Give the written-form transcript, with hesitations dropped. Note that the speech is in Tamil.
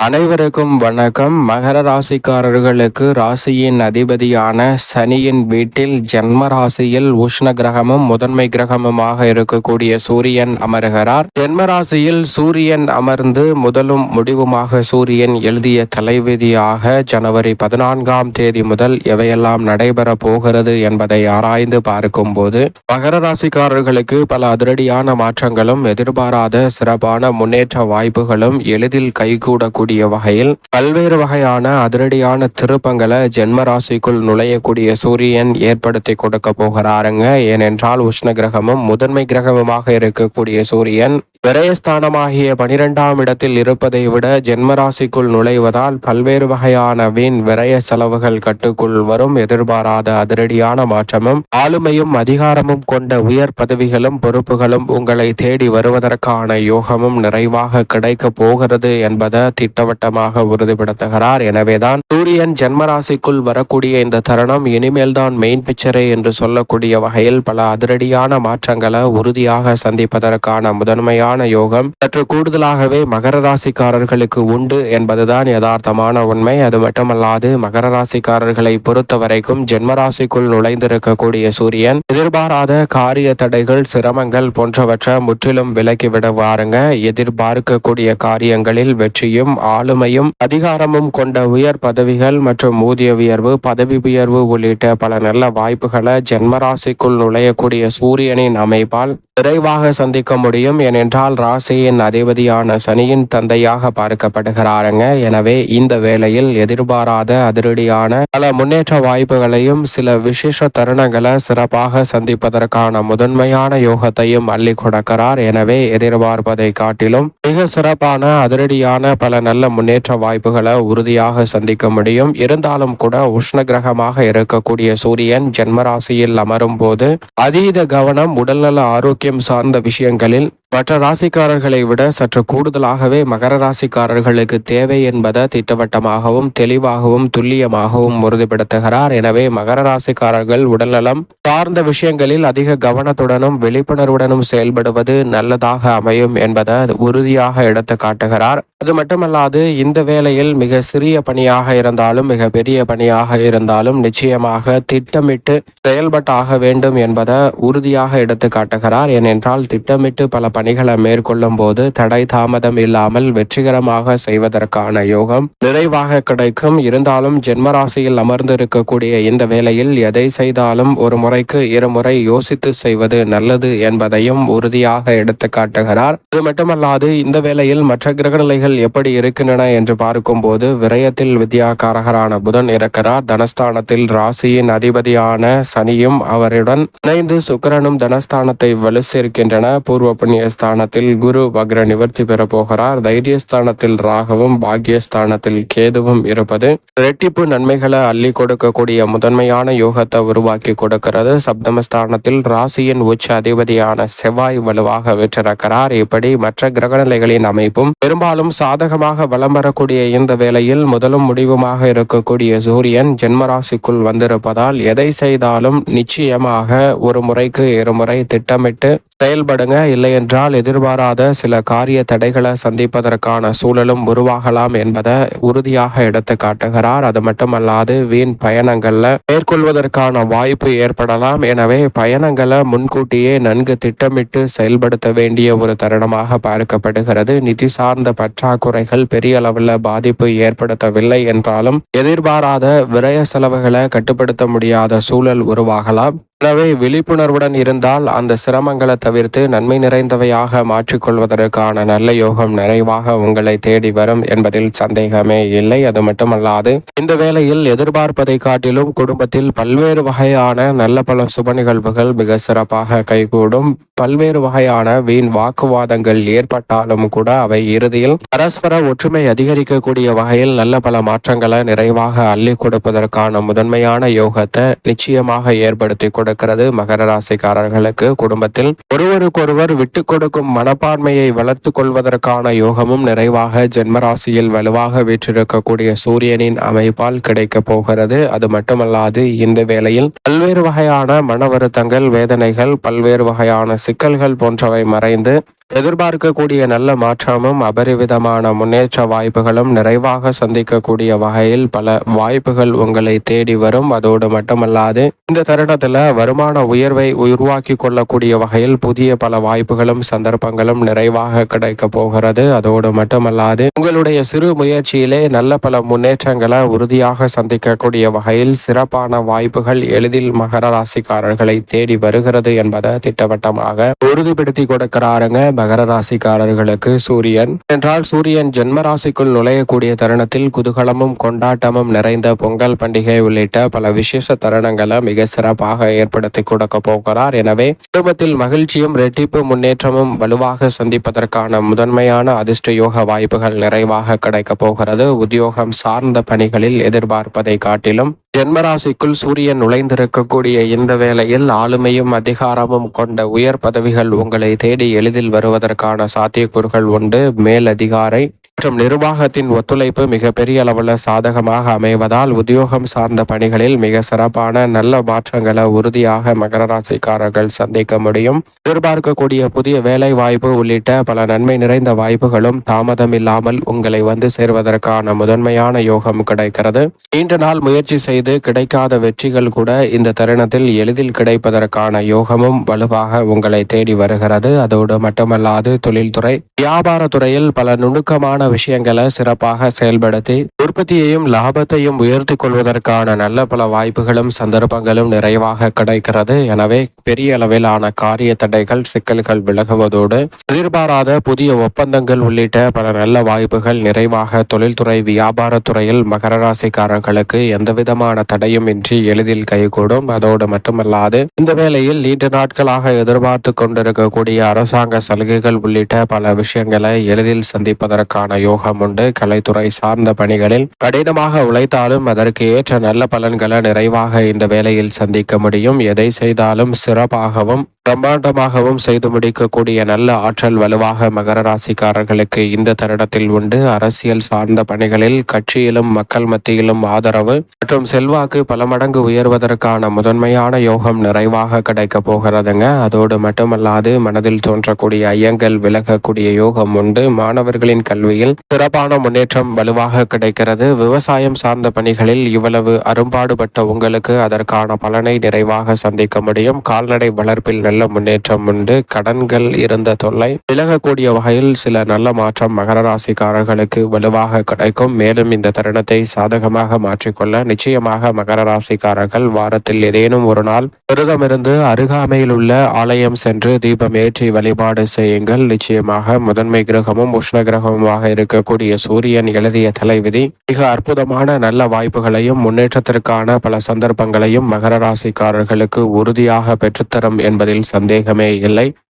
அனைவருக்கும் வணக்கம். மகர ராசிக்காரர்களுக்கு ராசியின் அதிபதியான சனியின் வீட்டில் ஜென்ம ராசியில் உஷ்ண கிரகமும் முதன்மை கிரகமுமாக இருக்கக்கூடிய சூரியன் அமர்கிறார். ஜென்ம ராசியில் சூரியன் அமர்ந்து முதலும் முடிவுமாக சூரியன் எழுதிய தலைவிதியாக ஜனவரி 14ஆம் தேதி முதல் எவையெல்லாம் நடைபெற போகிறது என்பதை ஆராய்ந்து பார்க்கும் போது மகர ராசிக்காரர்களுக்கு பல அதிரடியான மாற்றங்களும் எதிர்பாராத சிறப்பான முன்னேற்ற வாய்ப்புகளும் எளிதில் கைகூடக்கூடிய வகையில் பல்வேறு வகையான அதிரடியான திருப்பங்களை ஜென்ம ராசிக்குள் நுழையக்கூடிய சூரியன் ஏற்படுத்தி கொடுக்க போகிறாருங்க. ஏனென்றால் உஷ்ண கிரகமும் முதன்மை கிரகமுமாக இருக்கக்கூடிய சூரியன் விரயஸ்தானமாகிய 12ஆம் இடத்தில் இருப்பதை விட ஜென்ம ராசிக்குள் நுழைவதால் பல்வேறு வகையான வீண் விரய செலவுகள் கட்டுக்குள் வரும். எதிர்பாராத அதிரடியான மாற்றமும் ஆளுமையும் அதிகாரமும் கொண்ட உயர் பதவிகளும் பொறுப்புகளும் உங்களை தேடி வருவதற்கான யோகமும் நிறைவாக கிடைக்க போகிறது என்பதை திட்டவட்டமாக உறுதிப்படுத்துகிறார். எனவேதான் சூரியன் ஜென்மராசிக்குள் வரக்கூடிய இந்த தருணம் இனிமேல் தான் மெயின் பிக்சரே என்று சொல்லக்கூடிய வகையில் பல அதிரடியான மாற்றங்களை உறுதியாக சந்திப்பதற்கான முதன்மையான யோகம் சற்று கூடுதலாகவே மகர ராசிக்காரர்களுக்கு உண்டு என்பதுதான் யதார்த்தமான உண்மை. அது மட்டுமல்லாது மகர ராசிக்காரர்களை பொறுத்த வரைக்கும் ஜென்மராசிக்குள் நுழைந்திருக்கக்கூடிய சூரியன் எதிர்பாராத காரிய தடைகள் சிரமங்கள் போன்றவற்றை முற்றிலும் விலக்கி விடுவாருங்க. எதிர்பார்க்கக்கூடிய காரியங்களில் வெற்றியும் ஆளுமையும் அதிகாரமும் கொண்ட உயர் பதவிகள் மற்றும் ஊதிய உயர்வு பதவி உயர்வு உள்ளிட்ட பல நல்ல வாய்ப்புகளை ஜென்மராசிக்குள் நுழையக்கூடிய சூரியனின் அமைப்பால் விரைவாக சந்திக்க முடியும். ஏனென்றால் ராசியின் அதிபதியான சனியின் தந்தையாக பார்க்கப்படுகிறாருங்க. எனவே இந்த வேளையில் எதிர்பாராத அதிரடியான பல முன்னேற்ற வாய்ப்புகளையும் சில விசேஷ தருணங்களை சிறப்பாக சந்திப்பதற்கான முதன்மையான யோகத்தையும் அள்ளி கொடுக்கிறார். எனவே எதிர்பார்ப்பதை காட்டிலும் மிக சிறப்பான அதிரடியான பல நல்ல முன்னேற்ற வாய்ப்புகளை உறுதியாக சந்திக்க முடியும். இருந்தாலும் கூட உஷ்ண கிரகமாக இருக்கக்கூடிய சூரியன் ஜென்மராசியில் அமரும் போது அதீத கவனம் உடல்நல ஆரோக்கியம் சார்ந்த விஷயங்களில் மற்ற ராசிக்காரர்களை விட சற்று கூடுதலாகவே மகர ராசிக்காரர்களுக்கு தேவை என்பதை திட்டவட்டமாகவும் தெளிவாகவும் துல்லியமாகவும் உறுதிப்படுத்துகிறார். எனவே மகர ராசிக்காரர்கள் உடல்நலம் சார்ந்த விஷயங்களில் அதிக கவனத்துடனும் விழிப்புணர்வுடனும் செயல்படுவது நல்லதாக அமையும் என்பதை உறுதியாக எடுத்து காட்டுகிறார். அது மட்டுமல்லாது இந்த வேளையில் மிக சிறிய பணியாக இருந்தாலும் மிக பெரிய பணியாக இருந்தாலும் நிச்சயமாக திட்டமிட்டு செயல்பட்டாக வேண்டும் என்பதை உறுதியாக எடுத்து காட்டுகிறார். ஏனென்றால் திட்டமிட்டு பல பணிகளை மேற்கொள்ளும் போது தடை தாமதம் இல்லாமல் வெற்றிகரமாக செய்வதற்கான யோகம் நிறைவாக கிடைக்கும். இருந்தாலும் ஜென்மராசியில் அமர்ந்து இருக்கக்கூடிய இந்த வேளையில் எதை செய்தாலும் ஒரு முறைக்கு இருமுறை யோசித்து செய்வது நல்லது என்பதையும் உறுதியாக எடுத்து காட்டுகிறார். அது மட்டுமல்லாது இந்த வேளையில் மற்ற கிரகநிலைகள் எப்படி இருக்கின்றன என்று பார்க்கும் போது விரயத்தில் வித்யாகாரகரான புதன் இருக்கிறார். தனஸ்தானத்தில் ராசியின் அதிபதியான சனியும் அவருடன் இணைந்து சுக்கிரனும் தனஸ்தானத்தை வலு சேர்க்கின்றன. பூர்வ புண்ணிய ஸ்தானத்தில் குரு வக்ர நிவர்த்தி பெற போகிறார். தைரியஸ்தானத்தில் ராகவும் பாக்கியஸ்தானத்தில் கேதுவும் இருப்பது இரட்டிப்பு நன்மைகளை அள்ளி கொடுக்கக்கூடிய முதன்மையான யோகத்தை உருவாக்கி கொடுக்கிறது. சப்தமஸ்தானத்தில் ராசியின் உச்ச அதிபதியான செவ்வாய் வலுவாக வெற்றிருக்கிறார். இப்படி மற்ற கிரகநிலைகளின் அமைப்பும் பெரும்பாலும் சாதகமாக வலம் வரக்கூடிய இந்த வேளையில் முதலும் முடிவுமாக இருக்கக்கூடிய சூரியன் ஜென்மராசிக்குள் வந்திருப்பதால் எதை செய்தாலும் நிச்சயமாக ஒரு முறைக்கு இருமுறை திட்டமிட்டு செயல்படுங்க. இல்லை என்றால் எதிர்பாராத சில காரிய தடைகளை சந்திப்பதற்கான சூழலும் உருவாகலாம் என்பதை உறுதியாக எடுத்து காட்டுகிறார். அது மட்டுமல்லாது வீண் பயணங்கள்ல மேற்கொள்வதற்கான வாய்ப்பு ஏற்படலாம். எனவே பயணங்களை முன்கூட்டியே நன்கு திட்டமிட்டு செயல்படுத்த வேண்டிய ஒரு தருணமாக பார்க்கப்படுகிறது. நிதி சார்ந்த பற்றாக்குறைகள் பெரிய அளவில் பாதிப்பு ஏற்படுத்தவில்லை என்றாலும் எதிர்பாராத விரய செலவுகளை கட்டுப்படுத்த முடியாத சூழல் உருவாகலாம். எனவே விழிப்புணர்வுடன் இருந்தால் அந்த சிரமங்களை தவிர்த்து நன்மை நிறைந்தவையாக மாற்றிக்கொள்வதற்கான நல்ல யோகம் நிறைவாக உங்களை தேடி வரும் என்பதில் சந்தேகமே இல்லை. அது மட்டுமல்லாது இந்த வேளையில் எதிர்பார்ப்பதை காட்டிலும் குடும்பத்தில் பல்வேறு வகையான நல்ல பல சுப நிகழ்வுகள் மிக சிறப்பாக கைகூடும். பல்வேறு வகையான வீண் வாக்குவாதங்கள் ஏற்பட்டாலும் கூட அவை இறுதியில் பரஸ்பர ஒற்றுமை அதிகரிக்கக்கூடிய வகையில் நல்ல பல மாற்றங்களை நிறைவாக அள்ளி கொடுப்பதற்கான முதன்மையான யோகத்தை நிச்சயமாக ஏற்படுத்தி கொடுக்கிறது. மகர ராசிக்காரர்களுக்கு குடும்பத்தில் ஒருவருக்கொருவர் விட்டு கொடுக்கும் மனப்பான்மையை வளர்த்து கொள்வதற்கான யோகமும் நிறைவாக ஜென்மராசியில் வலுவாக வீற்றிருக்கக்கூடிய சூரியனின் அமைப்பால் கிடைக்க போகிறது. அது மட்டுமல்லாது இந்த வேளையில் பல்வேறு வகையான மன வருத்தங்கள், வேதனைகள், பல்வேறு வகையான சிக்கல்கள் போன்றவை மறைந்து எதிர்பார்க்கக்கூடிய நல்ல மாற்றமும் அபரிவிதமான முன்னேற்ற வாய்ப்புகளும் நிறைவாக சந்திக்கக்கூடிய வகையில் பல வாய்ப்புகள் உங்களை தேடி வரும். அதோடு மட்டுமல்லாது இந்த தருணத்துல வருமான உயர்வை உருவாக்கி கொள்ளக்கூடிய வகையில் புதிய பல வாய்ப்புகளும் சந்தர்ப்பங்களும் நிறைவாக கிடைக்க போகிறது. அதோடு மட்டுமல்லாது உங்களுடைய சிறு முயற்சியிலே நல்ல பல முன்னேற்றங்களை உறுதியாக சந்திக்கக்கூடிய வகையில் சிறப்பான வாய்ப்புகள் எளிதில் மகர ராசிக்காரர்களை தேடி வருகிறது என்பதை திட்டவட்டமாக உறுதிப்படுத்தி கொடுக்கிறாருங்க. மகர ராசிக்காரர்களுக்கு சூரியன் என்றால் சூரியன் ஜென்ம ராசிக்குள் நுழையக்கூடிய தருணத்தில் குதூகலமும் கொண்டாட்டமும் நிறைந்த பொங்கல் பண்டிகை உள்ளிட்ட பல விசேஷ தருணங்களை மிக சிறப்பாக ஏற்படுத்தி கொடுக்க போகிறார். எனவே குடும்பத்தில் மகிழ்ச்சியும் ரெட்டிப்பு முன்னேற்றமும் வலுவாக சந்திப்பதற்கான முதன்மையான அதிர்ஷ்ட யோக வாய்ப்புகள் நிறைவாக கிடைக்க போகிறது. உத்தியோகம் சார்ந்த பணிகளில் எதிர்பார்ப்பதை காட்டிலும் ஜென்மராசிக்குள் சூரியன் நுழைந்திருக்கக்கூடிய இந்த வேளையில் ஆளுமையும் அதிகாரமும் கொண்ட உயர் பதவிகள் உங்களை தேடி எளிதில் வருவதற்கான சாத்தியக்கூறுகள் உண்டு. மேல் அதிகாரி மற்றும் நிர்வாகத்தின் ஒத்துழைப்பு மிகப்பெரிய அளவில் சாதகமாக அமைவதால் உத்தியோகம் சார்ந்த பணிகளில் மிக சிறப்பான நல்ல மாற்றங்களை உறுதியாக மகர ராசிக்காரர்கள் சந்திக்க முடியும். எதிர்பார்க்கக்கூடிய புதிய வேலை வாய்ப்பு உள்ளிட்ட பல நன்மை நிறைந்த வாய்ப்புகளும் தாமதம் இல்லாமல் உங்களை வந்து சேர்வதற்கான முதன்மையான யோகம் கிடைக்கிறது. நீண்ட நாள் முயற்சி செய்து கிடைக்காத வெற்றிகள் கூட இந்த தருணத்தில் எளிதில் கிடைப்பதற்கான யோகமும் வலுவாக உங்களை தேடி வருகிறது. அதோடு மட்டுமல்லாது தொழில்துறை, வியாபாரத்துறையில் பல நுணுக்கமான விஷயங்களை சிறப்பாக செயல்படுத்தி உற்பத்தியையும் லாபத்தையும் உயர்த்தி கொள்வதற்கான நல்ல பல வாய்ப்புகளும் சந்தர்ப்பங்களும் நிறைவாக கிடைக்கிறது. எனவே பெரிய அளவிலான காரிய தடைகள், சிக்கல்கள் விலகுவதோடு எதிர்பாராத புதிய ஒப்பந்தங்கள் உள்ளிட்ட பல நல்ல வாய்ப்புகள் நிறைவாக தொழில்துறை, வியாபாரத்துறையில் மகர ராசிக்காரர்களுக்கு எந்தவிதமான தடையும் இன்றி எளிதில் கைகூடும். அதோடு மட்டுமல்லாது இந்த வேளையில் நீண்ட நாட்களாக எதிர்பார்த்து கொண்டிருக்கக்கூடிய அரசாங்க சலுகைகள் உள்ளிட்ட பல விஷயங்களை எளிதில் சந்திப்பதற்கான யோகம் உண்டு. கலைத்துறை சார்ந்த பணிகளில் கடினமாக உழைத்தாலும் அதற்கு ஏற்ற நல்ல பலன்களை நிறைவாக இந்த வேளையில் சந்திக்க முடியும். எதை செய்தாலும் சிறப்பாகவும் பிரம்மாண்டமாகவும் செய்து முடிக்கக்கூடிய நல்ல ஆற்றல் வலுவாக மகர ராசிக்காரர்களுக்கு இந்த தருணத்தில் உண்டு. அரசியல் சார்ந்த பணிகளில் கட்சியிலும் மக்கள் மத்தியிலும் ஆதரவு மற்றும் செல்வாக்கு பல மடங்கு உயர்வதற்கான முதன்மையான யோகம் நிறைவாக கிடைக்க போகிறதுங்க. அதோடு மட்டுமல்லாது மனதில் தோன்றக்கூடிய ஐயங்கள் விலகக்கூடிய யோகம் உண்டு. மாணவர்களின் கல்வியில் சிறப்பான முன்னேற்றம் வலுவாக கிடைக்கிறது. விவசாயம் சார்ந்த பணிகளில் இவ்வளவு அரும்பாடுபட்ட உங்களுக்கு அதற்கான பலனை நிறைவாக சந்திக்க முடியும். கால்நடை வளர்ப்பில் நல்ல முன்னேற்றம் உண்டு. கடன்கள் இருந்த தொல்லை விலகக்கூடிய வகையில் சில நல்ல மாற்றம் மகர ராசிக்காரர்களுக்கு வலுவாக கிடைக்கும். மேலும் இந்த தருணத்தை சாதகமாக மாற்றிக்கொள்ள நிச்சயமாக மகர ராசிக்காரர்கள் வாரத்தில் ஏதேனும் ஒரு நாள் விரதமிருந்து அருகாமையில் உள்ள ஆலயம் சென்று தீபம் ஏற்றி வழிபாடு செய்யுங்கள். நிச்சயமாக முதன்மை கிரகமும் உஷ்ண கிரகமுமாக இருக்கக்கூடிய சூரியன் எழுதிய தலைவிதி மிக அற்புதமான நல்ல வாய்ப்புகளையும் முன்னேற்றத்திற்கான பல சந்தர்ப்பங்களையும் மகர ராசிக்காரர்களுக்கு உறுதியாக பெற்றுத்தரும் என்பதில் சந்தேகமே இல்லை.